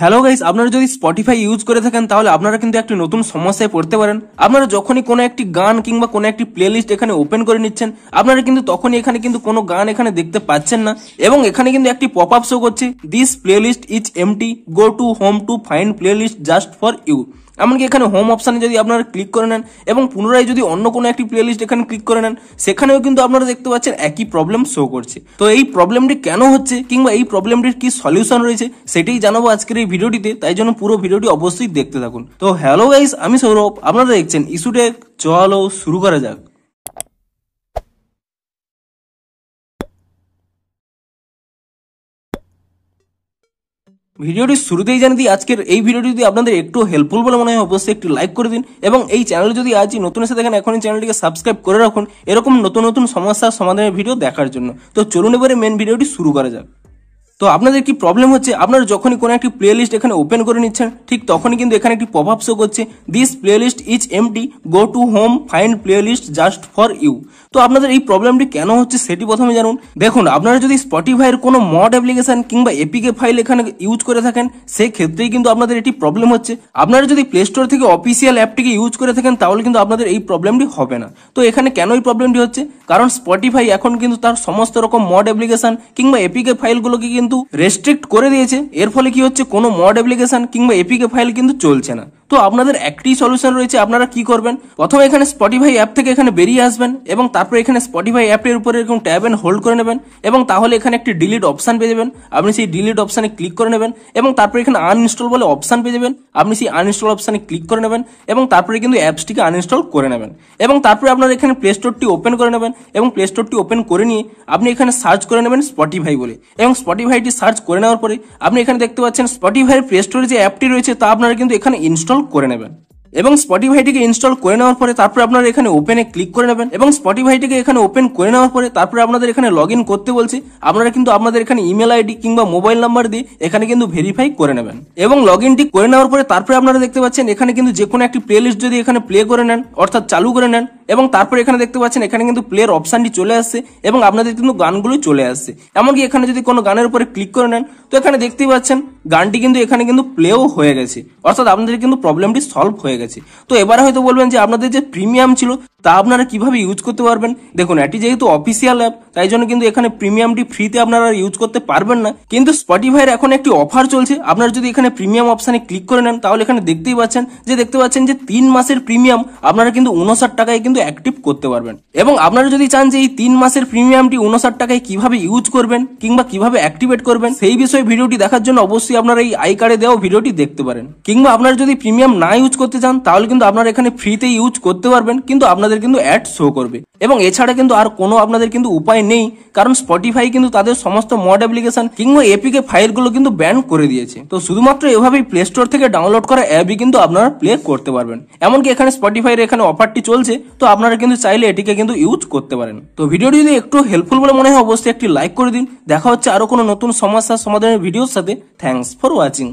Hello guys, আপনারা যদি Spotify use করে থাকেন তাহলে আপনারা কিন্তু একটি নতুন সমস্যায় পড়তে পারেন। আপনারা যখনই কোনো একটি গান কিংবা কোনো একটি প্লেলিস্ট এখানে ওপেন করে নিচ্ছেন, আপনারা কিন্তু তখনই এখানে কিন্তু কোনো গান এখানে দেখতে পাচ্ছেন না এবং এখানে কিন্তু একটি পপ আপ শো করছে, this playlist is empty, go to home to find playlist just for you. এমনকি এখানে হোম অপশানে যদি আপনারা ক্লিক করে নেন এবং পুনরায় যদি অন্য কোনো একটি প্লেলিস্ট এখানে ক্লিক করে নেন, সেখানেও কিন্তু আপনারা দেখতে পাচ্ছেন একই প্রবলেম শো করছে। তো এই প্রবলেমটি কেন হচ্ছে কিংবা এই প্রবলেমটির কি সলিউশন রয়েছে সেটাই জানাবো আজকের এই ভিডিওটিতে, তাই জন্য পুরো ভিডিওটি অবশ্যই দেখতে থাকুন। তো হ্যালো গাইস, আমি সৌরভ, আপনারা দেখছেন ইস্যুটেক। চলো শুরু করা যাক। ভিডিওটি শুরুতেই জানিয়ে দিই, আজকের এই ভিডিওটি যদি আপনাদের একটু হেল্পফুল বলে মনে হয় অবশ্যই একটু লাইক করে দিন এবং এই চ্যানেলে যদি আজই নতুন এসে দেখেন এখনই চ্যানেলটিকে সাবস্ক্রাইব করে রাখুন এরকম নতুন নতুন সমস্যার সমাধানের ভিডিও দেখার জন্য। তো চলুন এবারে মেন ভিডিওটি শুরু করা যাক। তো আপনাদের কি প্রবলেম হচ্ছে, আপনারা যখনই কোনো একটি প্লেলিস্ট এখানে ওপেন করে নিচ্ছেন ঠিক তখনই কিন্তু এখানে একটি পপ আপ শো করছে, this playlist is empty, go to home find playlist just for you. তো আপনাদের এই প্রবলেমটি কেন হচ্ছে সেটি প্রথমে জানুন। দেখুন, আপনারা যদি স্পটিফাইয়ের কোনো মড অ্যাপ্লিকেশন কিংবা এপিকে ফাইল এখানে ইউজ করে থাকেন সেই ক্ষেত্রেই কিন্তু আপনাদের এটি প্রবলেম হচ্ছে। আপনারা যদি প্লে স্টোর থেকে অফিসিয়াল অ্যাপটিকে ইউজ করে থাকেন তাহলে কিন্তু আপনাদের এই প্রবলেমটি হবে না। তো এখানে কেন এই প্রবলেমটি হচ্ছে, কারণ স্পটিফাই এখন কিন্তু তার সমস্ত রকম মড অ্যাপ্লিকেশন কিংবা এপিকে ফাইলগুলোকে কিন্তু রেস্ট্রিক্ট করে দিয়েছে। এর ফলে কি হচ্ছে, কোনো মড অ্যাপ্লিকেশন কিংবা এপিকে ফাইল কিন্তু চলছে না। তো আপনাদের একটি সলিউশন রয়েছে, আপনারা কি করবেন, প্রথমে এখানে স্পটিফাই অ্যাপ থেকে এখানে বেরিয়ে আসবেন এবং তারপরে এখানে স্পটিফাই অ্যাপের উপরে এরকম ট্যাব এন্ড হোল্ড করে নেবেন এবং তাহলে এখানে একটি ডিলিট অপশন পেয়ে যাবেন। আপনি সেই ডিলিট অপশনে ক্লিক করে নেবেন এবং তারপরে এখানে আনইনস্টল বলে অপশন পেয়ে যাবেন। আপনি সেই আনইনস্টল অপশনে ক্লিক করে নেবেন এবং তারপরে কিন্তু অ্যাপসটিকে আনইনস্টল করে নেবেন এবং তারপরে আপনারা এখানে প্লে স্টোরটি ওপেন করে নেবেন এবং প্লে স্টোরটি ওপেন করে নিয়ে আপনি এখানে সার্চ করে নেবেন স্পটিফাই বলে এবং স্পটিফাইটি সার্চ করে নেওয়ার পরে আপনি এখানে দেখতে পাচ্ছেন স্পটিফাইয়ের প্লে স্টোরে যে অ্যাপটি রয়েছে তা আপনারা কিন্তু এখানে ইনস্টল করে নেবেন এবং স্পটিফাইটিকে ইনস্টল করে নেওয়ার পরে তারপরে আপনারা এখানে ওপেনে ক্লিক করে নেবেন এবং স্পটিফাইটিকে এখানে ওপেন করে নেওয়ার পরে তারপরে আপনাদের এখানে লগ ইন করতে বলছে। আপনারা কিন্তু আপনাদের এখানে ইমেল আইডি কিংবা মোবাইল নাম্বার দিয়ে এখানে কিন্তু ভেরিফাই করে নেবেন এবং লগ ইনটি করে নেওয়ার পরে তারপরে আপনারা দেখতে পাচ্ছেন এখানে কিন্তু যে কোনো একটি প্লে লিস্ট যদি এখানে প্লে করে নেন অর্থাৎ চালু করে নেন এবং তারপরে এখানে দেখতে পাচ্ছেন এখানে কিন্তু প্লের অপশনটি চলে আসছে এবং আপনাদের কিন্তু গানগুলো চলে আসছে। এমনকি এখানে যদি কোনো গানের উপরে ক্লিক করে নেন তো এখানে দেখতেই পাচ্ছেন গানটি কিন্তু এখানে কিন্তু প্লেও হয়ে গেছে, অর্থাৎ আপনাদের কিন্তু প্রবলেমটি সলভ হয়ে গেছে। তো এবারে হয়তো বলবেন যে আপনাদের যে প্রিমিয়াম ছিল তা আপনারা কিভাবে ইউজ করতে পারবেন। দেখুন, এটি যেহেতু অফিসিয়াল অ্যাপ তাই জন্য কিন্তু এখানে প্রিমিয়ামটি ফ্রিতে আপনারা ইউজ করতে পারবেন না, কিন্তু স্পটিফাইয়ের এখন একটি অফার চলছে। আপনারা যদি এখানে প্রিমিয়াম অপশনে ক্লিক করে নেন তাহলে এখানে দেখতে পাচ্ছেন যে 3 মাসের প্রিমিয়াম আপনারা কিন্তু 59 টাকায় কিন্তু অ্যাক্টিভ করতে পারবেন এবং আপনারা যদি চান যে এই 3 মাসের প্রিমিয়ামটি 59 টাকায় কিভাবে ইউজ করবেন কিংবা কিভাবে অ্যাক্টিভেট করবেন সেই বিষয়ে ভিডিওটি দেখার জন্য অবশ্যই আপনারা এই আই কার্ডে দেওয়া ভিডিওটি দেখতে পারেন। কিংবা আপনারা যদি প্রিমিয়াম না ইউজ করতে চান তাহলে কিন্তু আপনারা এখানে ফ্রিতে ইউজ করতে পারবেন, কিন্তু আপনাদের কিন্তু অ্যাড শো করবে এবং এছাড়া কিন্তু আর কোনো আপনাদের কিন্তু উপায় নেই, কারণ স্পটিফাই কিন্তু তাদের সমস্ত মড অ্যাপ্লিকেশন কিংবা এপিকে ফাইলগুলো কিন্তু ব্যান করে দিয়েছে। তো শুধুমাত্র এভাবেই প্লে স্টোর থেকে ডাউনলোড করা অ্যাপই কিন্তু আপনারা প্লে করতে পারবেন। এমনকি এখানে স্পটিফাইয়ের এখানে অফারটি চলছে, তো আপনারা কিন্তু চাইলে এটিকে কিন্তু ইউজ করতে পারেন। তো ভিডিওটি যদি একটু হেল্পফুল বলে মনে হয় অবশ্যই একটি লাইক করে দিন। দেখা হচ্ছে আরো কোনো নতুন সমস্যার সমাধানের ভিডিওর সাথে। Thanks for watching.